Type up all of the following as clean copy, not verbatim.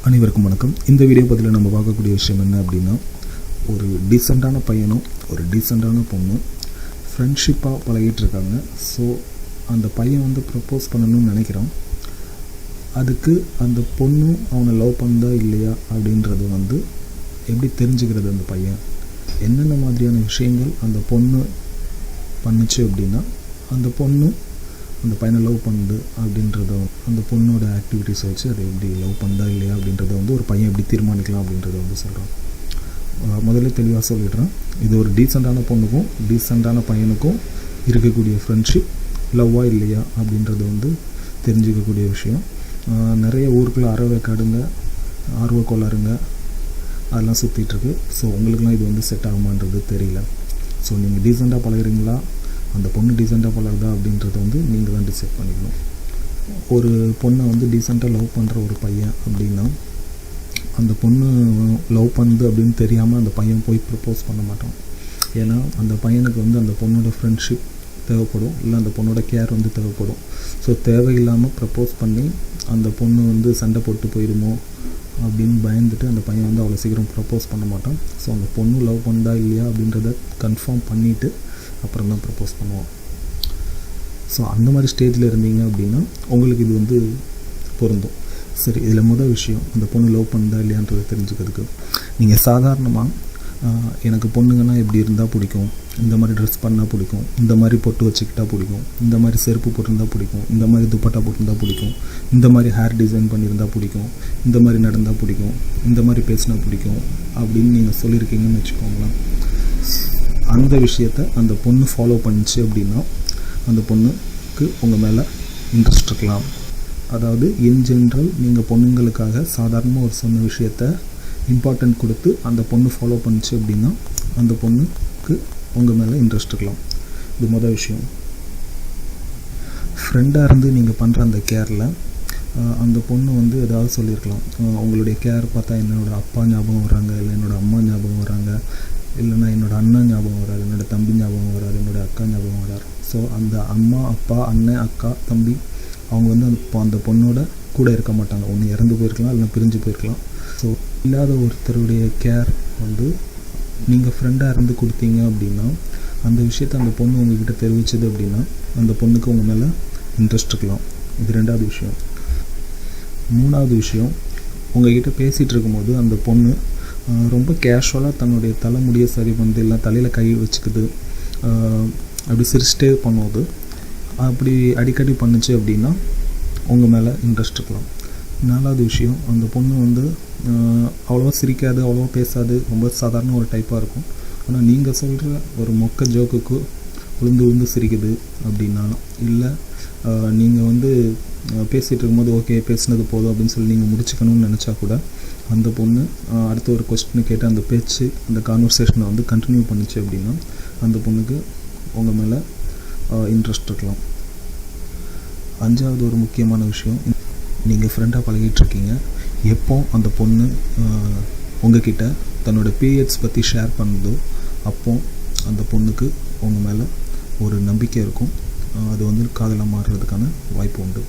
அனைவருக்கும் வணக்கம். இந்த வீடியோ பதிவில் நம்ம பார்க்கக்கூடிய விஷயம் என்ன அப்படின்னா, ஒரு டீசெண்டான பையனும் ஒரு டீசெண்டான பொண்ணும் ஃப்ரெண்ட்ஷிப்பாக பழகிட்டு இருக்காங்க. ஸோ அந்த பையன் வந்து ப்ரப்போஸ் பண்ணணும்னு நினைக்கிறான். அதுக்கு அந்த பொண்ணும் அவனை லவ் பண்ணுதா இல்லையா அப்படின்றது வந்து எப்படி தெரிஞ்சுக்கிறது? அந்த பையன் என்னென்ன மாதிரியான விஷயங்கள் அந்த பொண்ணு பண்ணுச்சு அப்படின்னா அந்த பொண்ணு அந்த பையனை லவ் பண்ணுது அப்படின்றத அந்த பொண்ணோட ஆக்டிவிட்டீஸை வச்சு அதை எப்படி லவ் பண்ணுதா இல்லையா அப்படின்றத வந்து ஒரு பையன் எப்படி தீர்மானிக்கலாம் அப்படின்றத வந்து சொல்கிறான். முதல்ல தெளிவாக சொல்லிடுறேன், இது ஒரு டீசெண்டான பொண்ணுக்கும் டீசெண்டான பையனுக்கும் இருக்கக்கூடிய ஃப்ரெண்ட்ஷிப் லவ்வா இல்லையா அப்படின்றத வந்து தெரிஞ்சிக்கக்கூடிய விஷயம். நிறைய ஊருக்குள்ளே அறவேக்காடுங்க, ஆர்வ கோளாறுங்க அதெல்லாம் சுற்றிட்டுருக்கு. ஸோ உங்களுக்குலாம் இது வந்து செட் ஆகுமான்றது தெரியல. ஸோ நீங்கள் டீசெண்டாக பழகுறீங்களா, அந்த பொண்ணு டீசெண்டாக பழகுதா அப்படின்றத வந்து நீங்கள் தான் டிசைட் பண்ணிக்கணும். ஒரு பொண்ணை வந்து டீசெண்டாக லவ் பண்ணுற ஒரு பையன் அப்படின்னா அந்த பொண்ணு லவ் பண்ணுது அப்படின்னு தெரியாமல் அந்த பையன் போய் ப்ரப்போஸ் பண்ண மாட்டான். ஏன்னா அந்த பையனுக்கு வந்து அந்த பொண்ணோட ஃப்ரெண்ட்ஷிப் தேவைப்படும், இல்லை அந்த பொண்ணோட கேர் வந்து தேவைப்படும். ஸோ தேவையில்லாமல் ப்ரப்போஸ் பண்ணி அந்த பொண்ணு வந்து சண்டை போட்டு போயிடுமோ அப்படின்னு பயந்துட்டு அந்த பையன் வந்து அவ்வளோ சீக்கிரம் ப்ரப்போஸ் பண்ண மாட்டான். ஸோ அந்த பொண்ணு லவ் பண்ணுதா இல்லையா அப்படின்றத கன்ஃபார்ம் பண்ணிவிட்டு அப்புறம் தான் ப்ரப்போஸ் பண்ணுவோம். ஸோ அந்த மாதிரி ஸ்டேஜில் இருந்தீங்க அப்படின்னா உங்களுக்கு இது வந்து பொருந்தும். சரி, இதில் முதல் விஷயம், அந்த பொண்ணு லவ் பண்ணுதா இல்லையான்றதை தெரிஞ்சுக்கிறதுக்கு நீங்கள் சாதாரணமாக எனக்கு பொண்ணுங்கன்னா எப்படி இருந்தால் பிடிக்கும், இந்த மாதிரி ட்ரெஸ் பண்ணால் பிடிக்கும், இந்த மாதிரி பொட்டு வச்சுக்கிட்டால் பிடிக்கும், இந்த மாதிரி செருப்பு போட்டிருந்தால் பிடிக்கும், இந்த மாதிரி துப்பட்டா போட்டிருந்தால் பிடிக்கும், இந்த மாதிரி ஹேர் டிசைன் பண்ணியிருந்தால் பிடிக்கும், இந்த மாதிரி நடந்தால் பிடிக்கும், இந்த மாதிரி பேசினா பிடிக்கும் அப்படின்னு நீங்கள் சொல்லியிருக்கீங்கன்னு வச்சுக்கோங்களேன். அந்த விஷயத்தை அந்த பொண்ணு ஃபாலோ பண்ணிச்சு அப்படின்னா அந்த பொண்ணுக்கு உங்கள் மேலே இன்ட்ரெஸ்ட் இருக்கலாம். அதாவது இன் ஜென்ரல் நீங்கள் பொண்ணுங்களுக்காக சாதாரணமாக ஒரு சொன்ன விஷயத்த இம்பார்ட்டன்ட் கொடுத்து அந்த பொண்ணு ஃபாலோ பண்ணிச்சு அப்படின்னா அந்த பொண்ணுக்கு உங்கள் மேலே இன்ட்ரெஸ்ட் இருக்கலாம். இது மொதல் விஷயம். ஃப்ரெண்டாக இருந்து நீங்கள் பண்ணுற அந்த கேரில் அந்த பொண்ணு வந்து ஏதாவது சொல்லியிருக்கலாம், உங்களுடைய கேர் பார்த்தா என்னோடய அப்பா ஞாபகம் வராங்க, இல்லை என்னோடய அம்மா ஞாபகம் வராங்க, இல்லைனா என்னோடய அண்ணன் ஞாபகம் வராது, என்னோடய தம்பி ஞாபகம் வராது, என்னோடய அக்கா ஞாபகம் வராது. ஸோ அந்த அம்மா அப்பா அண்ணன் அக்கா தம்பி அவங்க வந்து அந்த பொண்ணோட கூட இருக்க மாட்டாங்க. ஒன்று இறந்து போயிருக்கலாம், இல்லைனா பிரிஞ்சு போயிருக்கலாம். ஸோ இல்லாத ஒருத்தருடைய கேர் வந்து நீங்கள் ஃப்ரெண்டாக இருந்து கொடுத்தீங்க அப்படின்னா அந்த விஷயத்தை அந்த பொண்ணு உங்கள்கிட்ட தெரிவிச்சது அப்படின்னா அந்த பொண்ணுக்கு உங்கள் மேலே இன்ட்ரெஸ்ட் இருக்கலாம். இது ரெண்டாவது விஷயம். மூணாவது விஷயம், உங்கள்கிட்ட பேசிகிட்டு இருக்கும்போது அந்த பொண்ணு ரொம்ப கேஷுவலாக தன்னுடைய தலைமுடியை சரி பண்ணுது, இல்லை தலையில் கை வச்சுக்குது, அப்படி சிரிச்சிட்டே பண்ணுவது, அப்படி அடிக்கடி பண்ணுச்சு அப்படின்னா உங்கள் மேலே இன்ட்ரெஸ்ட் இருக்கலாம். நாலாவது விஷயம், அந்த பொண்ணு வந்து அவ்வளோவா சிரிக்காது, அவ்வளோவா பேசாது, ரொம்ப சாதாரண ஒரு டைப்பாக இருக்கும். ஆனால் நீங்கள் சொல்கிற ஒரு மொக்க ஜோக்குக்கு விழுந்து சிரிக்குது அப்படின்னா, இல்லை நீங்கள் வந்து பேசிகிட்டு இருக்கும்போது ஓகே பேசினது போதும் அப்படின்னு சொல்லி நீங்கள் முடிச்சுக்கணும்னு நினச்சா கூட அந்த பொண்ணு அடுத்த ஒரு கொஸ்டினை கேட்டு அந்த பேச்சு அந்த கான்வர்சேஷனை வந்து கண்டினியூ பண்ணிச்சு அப்படின்னா அந்த பொண்ணுக்கு உங்கள் மேலே இன்ட்ரெஸ்ட் இருக்கலாம். அஞ்சாவது ஒரு முக்கியமான விஷயம், நீங்கள் ஃப்ரெண்டாக பழகிட்டுருக்கீங்க, எப்போ அந்த பொண்ணு உங்ககிட்ட தன்னோட பீரியட்ஸ் பற்றி ஷேர் பண்ணுதோ அப்போ அந்த பொண்ணுக்கு உங்கள் மேலே ஒரு நம்பிக்கை இருக்கும். அது வந்து காதலாக மாறுறதுக்கான வாய்ப்பு உண்டு.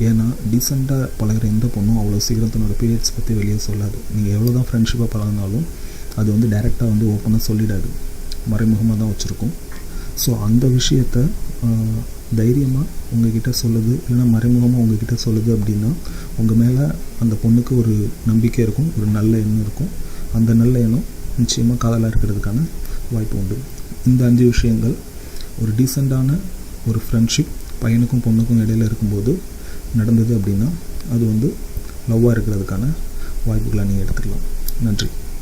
ஏன்னா டீசெண்டாக பழகிற எந்த பொண்ணும் அவ்வளோ சீக்கிரம் தன்னோட பீரியட்ஸ் பற்றி வெளியே சொல்லாது. நீங்கள் எவ்வளோ தான் ஃப்ரெண்ட்ஷிப்பாக பழகினாலும் அது வந்து டைரெக்டாக வந்து ஓப்பனாக சொல்லிடாது, மறைமுகமாக தான் வச்சுருக்கும். ஸோ அந்த விஷயத்தை தைரியமாக உங்ககிட்ட சொல்லுது, இல்லைனா மறைமுகமாக உங்ககிட்ட சொல்லுது அப்படின்னா உங்கள் மேலே அந்த பொண்ணுக்கு ஒரு நம்பிக்கை இருக்கும், ஒரு நல்ல எண்ணம் இருக்கும். அந்த நல்ல எண்ணம் நிச்சயமாக காதலாக இருக்கிறதுக்கான வாய்ப்பு உண்டு. இந்த 5 விஷயங்கள் ஒரு டீசெண்டான ஒரு ஃப்ரெண்ட்ஷிப் பையனுக்கும் பொண்ணுக்கும் இடையில் இருக்கும்போது நடந்தது அப்படின்னா அது வந்து லவ்வாக இருக்கிறதுக்கான வாய்ப்புகளை நீங்கள் எடுத்துக்கலாம். நன்றி.